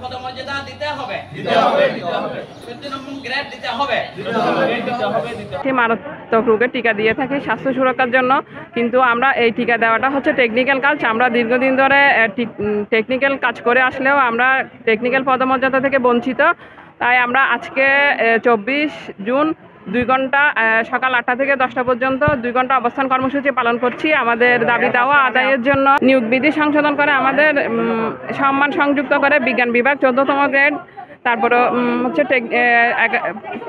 পদমর্যাদা দিতে হবে, গ্রেড দিতে হবে। মারাত্মক রোগের টিকা দিয়ে থাকি স্বাস্থ্য সুরক্ষার জন্য, কিন্তু আমরা এই টিকা দেওয়াটা হচ্ছে টেকনিক্যাল কাজ। আমরা দীর্ঘদিন ধরে টেকনিক্যাল কাজ করে আসলেও আমরা টেকনিক্যাল পদমর্যাদা থেকে বঞ্চিত। তাই আমরা আজকে 24 জুন 2 ঘন্টা সকাল 8টা থেকে 10টা পর্যন্ত 2 ঘন্টা অবস্থান কর্মসূচি পালন করছি আমাদের দাবি দাওয়া আদায়ের জন্য। নিয়োগ বিধি সংশোধন করে আমাদের সম্মান সংযুক্ত করে বিজ্ঞান বিভাগ 14তম গ্রেড, তারপরে হচ্ছে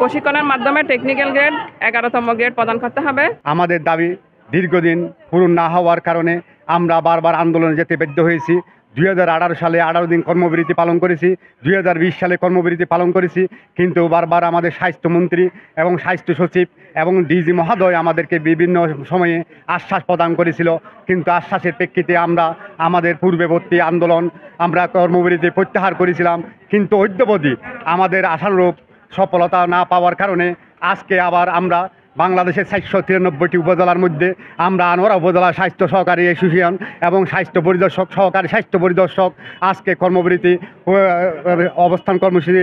প্রশিক্ষণের মাধ্যমে টেকনিক্যাল গ্রেড 11তম গ্রেড প্রদান করতে হবে। আমাদের দাবি দীর্ঘদিন পূরণ না হওয়ার কারণে আমরা বারবার আন্দোলনে যেতে বাধ্য হয়েছি। 2018 সালে 18 দিন কর্মবিরতি পালন করেছি, 2020 সালে কর্মবিরতি পালন করেছি, কিন্তু বারবার আমাদের স্বাস্থ্যমন্ত্রী এবং স্বাস্থ্য সচিব এবং ডিজি মহোদয় আমাদেরকে বিভিন্ন সময়ে আশ্বাস প্রদান করেছিল, কিন্তু আশ্বাসের প্রেক্ষিতে আমরা আমাদের পূর্ববর্তী আন্দোলন আমরা কর্মবিরতি প্রত্যাহার করেছিলাম, কিন্তু অদ্যাবধি আমাদের আশানুরূপ সফলতা না পাওয়ার কারণে আজকে আবার আমরা বাংলাদেশের 493টি উপজেলার মধ্যে আমরা আনোয়ারা উপজেলা স্বাস্থ্য সহকারী অ্যাসোসিয়েশন এবং স্বাস্থ্য পরিদর্শক সহকারী স্বাস্থ্য পরিদর্শক আজকে কর্মবিরতি অবস্থান কর্মসূচি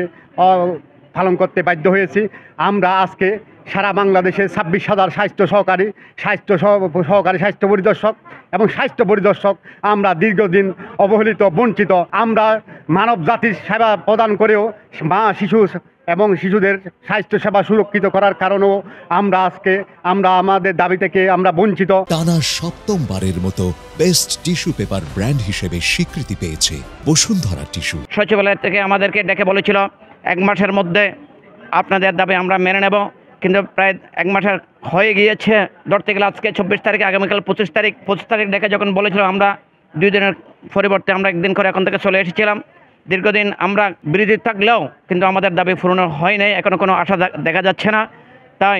পালন করতে বাধ্য হয়েছি। আমরা আজকে সারা বাংলাদেশে 26,000 সহকারী স্বাস্থ্য পরিদর্শক এবং স্বাস্থ্য পরিদর্শক আমরা দীর্ঘদিন অবহেলিত বঞ্চিত। আমরা মানব জাতির সেবা প্রদান করেও মা শিশু এবং শিশুদের স্বাস্থ্য সেবা সুরক্ষিত করার কারণেও আমরা আমাদের দাবি থেকে আমরা বঞ্চিত। টানা 7মবারের মতো বেস্ট টিস্যু পেপার ব্র্যান্ড হিসেবে স্বীকৃতি পেয়েছে বসুন্ধরা টিস্যু। সচিবালয় থেকে আমাদেরকে ডেকে বলেছিল 1 মাসের মধ্যে আপনাদের দাবি আমরা মেনে নেব, কিন্তু প্রায় 1 মাসের হয়ে গিয়েছে। ধরতে গেলে আজকে 24 তারিখ, আগামীকাল 25 তারিখ ডেকে যখন বলেছিল আমরা 2 দিনের পরিবর্তে আমরা 1 দিন করে এখন থেকে চলে এসেছিলাম। দীর্ঘদিন আমরা বিরতি থাকলেও কিন্তু আমাদের দাবি পূরণ হয় নাই, এখনও কোনো আশা দেখা যাচ্ছে না। তাই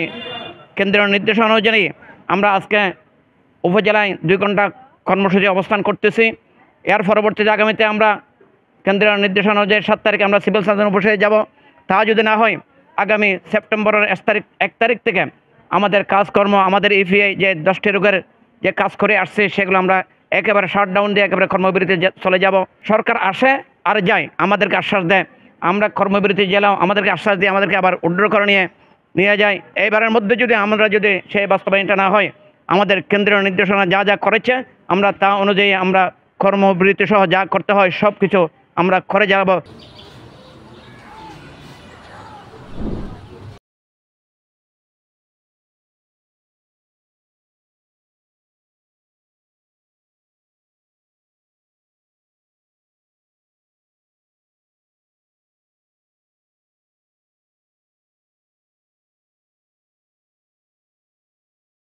কেন্দ্রীয় নির্দেশনা অনুযায়ী আমরা আজকে উপজেলায় 2 ঘন্টা কর্মসূচি অবস্থান করতেছি। এর পরবর্তীতে আগামীতে আমরা কেন্দ্রীয় নির্দেশনা অনুযায়ী 7 তারিখে আমরা সিভিল সার্জন অফিসে যাব। তা যদি না হয় আগামী সেপ্টেম্বরের 1 তারিখ থেকে আমাদের কাজকর্ম, আমাদের ইপিআই যে 10টি রোগের যে কাজ করে আসছে সেগুলো আমরা একেবারে শাটডাউন দিয়ে একেবারে কর্মবিরতি চলে যাব। সরকার আসে আর যায়, আমাদেরকে আশ্বাস দেয়, আমরা কর্মবিরতি গেলেও আমাদেরকে আশ্বাস দিয়ে আমাদেরকে আবার উড্র করে নিয়ে যায়। এইবারের মধ্যে যদি সেই বাস্তবায়নটা না হয়, আমাদের কেন্দ্রীয় নির্দেশনা যা করেছে আমরা তা অনুযায়ী আমরা কর্মবিরতি সহ যা করতে হয় সব কিছু আমরা করে যাব।